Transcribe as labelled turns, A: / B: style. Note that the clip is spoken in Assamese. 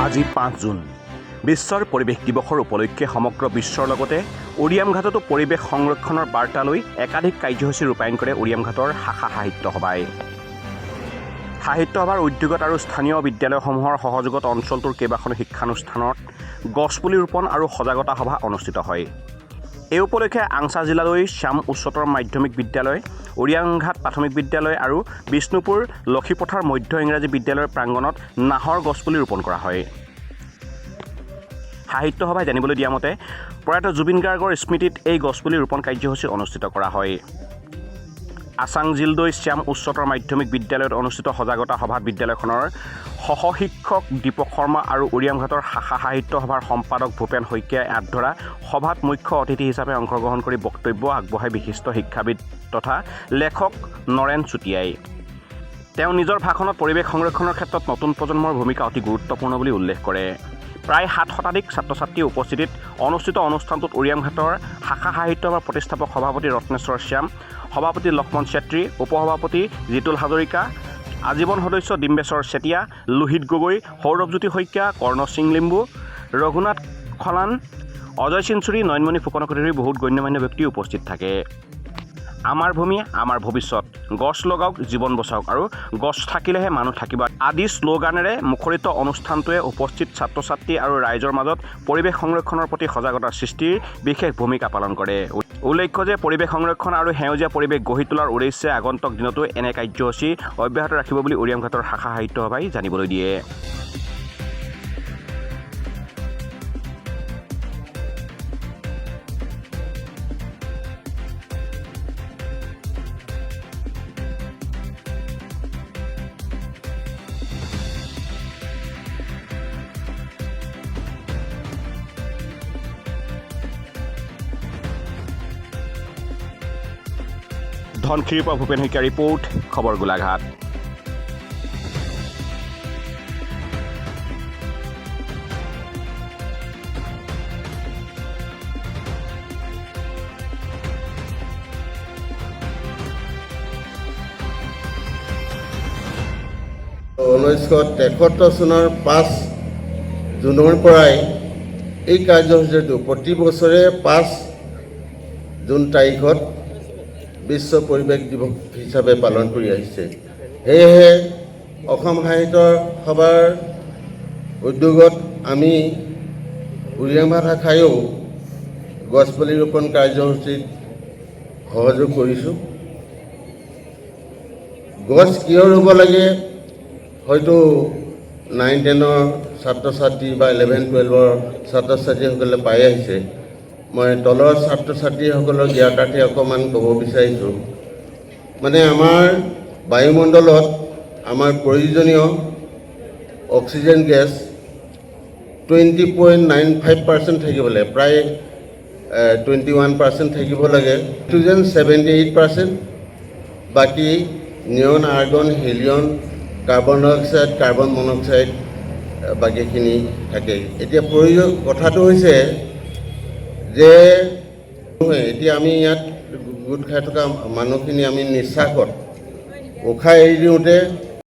A: আজি 5 জুন বিশ্বৰ পৰিৱেশ দিৱসৰ উপলক্ষে সমগ্ৰ বিশ্বৰ লগতে উৰিয়াম ঘাটতো পৰিৱেশ সংৰক্ষণৰ বাৰ্তা লৈ একাধিক কাৰ্যসূচী ৰূপায়ণ কৰে উৰিয়াম ঘাটৰ শাখা সাহিত্য সভাই। সাহিত্য সভাৰ উদ্যোগত আৰু স্থানীয় বিদ্যালয়সমূহৰ সহযোগত অঞ্চলটোৰ কেইবাখনো শিক্ষানুষ্ঠানত গছপুলি ৰোপণ আৰু সজাগতা সভা অনুষ্ঠিত হয়। এই উপলক্ষে আংছা জিলালৈ শ্যাম উচ্চতৰ মাধ্যমিক বিদ্যালয়, উৰিয়ামঘাট প্ৰাথমিক বিদ্যালয় আৰু বিষ্ণুপুৰ লক্ষীপথাৰ মধ্য ইংৰাজী বিদ্যালয়ৰ প্ৰাংগণত নাহৰ গছপুলি ৰোপণ কৰা হয়। সাহিত্য সভাই জানিবলৈ দিয়া মতে প্ৰয়াত জুবিন গাৰ্গৰ স্মৃতিত এই গছপুলি ৰোপণ কাৰ্যসূচী অনুষ্ঠিত কৰা হয়। আছাং জিলদৈ শ্যাম উচ্চতৰ মাধ্যমিক বিদ্যালয়ত অনুষ্ঠিত সজাগতা সভাত বিদ্যালয়খনৰ সহশিক্ষক দীপক শৰ্মা আৰু উৰিয়ামঘাটৰ শাখা সাহিত্য সভাৰ সম্পাদক ভূপেন শইকীয়াই আঁত ধৰা সভাত মুখ্য অতিথি হিচাপে অংশগ্ৰহণ কৰি বক্তব্য আগবঢ়াই বিশিষ্ট শিক্ষাবিদ তথা লেখক নৰেন চুতীয়াই। তেওঁ নিজৰ ভাষণত পৰিৱেশ সংৰক্ষণৰ ক্ষেত্ৰত নতুন প্ৰজন্মৰ ভূমিকা অতি গুৰুত্বপূৰ্ণ বুলি উল্লেখ কৰে। প্ৰায় 7 শতাধিক ছাত্ৰ ছাত্ৰীৰ উপস্থিতিত অনুষ্ঠিত অনুষ্ঠানটোত উৰিয়ামঘাটৰ শাখা সাহিত্য সভাৰ প্ৰতিষ্ঠাপক সভাপতি ৰত্নেশ্বৰ শ্যাম, সভাপতি লক্ষ্মণ চেত্ৰী, উপসভাপতি জিতুল হাজৰিকা, আজীৱন সদস্য ডিম্বেশ্বৰ চেতিয়া, লোহিত গগৈ, সৌৰভজ্যোতি শইকীয়া, কৰ্ণ সিং লিম্বু, ৰঘুনাথ খলান, অজয় চিনচুৰী, নয়নমণি ফুকনকে ধৰি বহুত গণ্যমান্য ব্যক্তি উপস্থিত থাকে। আমাৰ ভূমি আমাৰ ভৱিষ্যত, গছ লগাওক জীৱন বচাওক আৰু গছ থাকিলেহে মানুহ থাকিব আদি শ্লোগানেৰে মুখৰিত অনুষ্ঠানটোৱে উপস্থিত ছাত্ৰ ছাত্ৰী আৰু ৰাইজৰ মাজত পৰিৱেশ সংৰক্ষণৰ প্ৰতি সজাগতা সৃষ্টিৰ বিশেষ ভূমিকা পালন কৰে। উল্লেখ্য যে পৰিৱেশ সংৰক্ষণ আৰু সেউজীয়া পৰিৱেশ গঢ়ি তোলাৰ উদ্দেশ্যে আগন্তুক দিনতো এনে কাৰ্যসূচী অব্যাহত ৰাখিব বুলি উৰিয়ামঘাটৰ শাখা সাহিত্য সভাই জানিবলৈ দিয়ে। ধনশিৰিৰ পৰা ভূপেন শইকীয়া ৰিপৰ্ট, খবৰ গোলাঘাট।
B: (1973) চনৰ 5 জুনৰ পৰাই এই কাৰ্যসূচীটো প্ৰতি বছৰে 5 জুন তাৰিখত বিশ্ব পৰিৱেশ দিৱস হিচাপে পালন কৰি আহিছে। সেয়েহে অসম সাহিত্য সভাৰ উদ্যোগত আমি উৰিয়ামঘাট শাখায়ো গছপুলি ৰোপণ কাৰ্যসূচীত সহযোগ কৰিছোঁ। গছ কিয় ৰুব লাগে হয়তো 9-10ৰ ছাত্ৰ ছাত্ৰী বা 11-12ৰ ছাত্ৰ ছাত্ৰীসকলে পাই আহিছে। মই তলৰ ছাত্ৰ ছাত্ৰীসকলৰ জ্ঞাতাৰ্থে অকণমান ক'ব বিচাৰিছোঁ। মানে আমাৰ বায়ুমণ্ডলত আমাৰ প্ৰয়োজনীয় অক্সিজেন গেছ 20.95% থাকিব লাগে, প্ৰায় 21% থাকিব লাগে। নাইট্ৰজেন 78%, বাকী নিয়ন, আৰ্গন, হিলিয়ন, কাৰ্বন ডাই অক্সাইড, কাৰ্বন মনক্সাইড বাকীখিনি থাকে। এতিয়া কথাটো হৈছে যে এতিয়া আমি ইয়াত গোট খাই থকা মানুহখিনি আমি নিশ্বাসত উশাহ এৰি দিওঁতে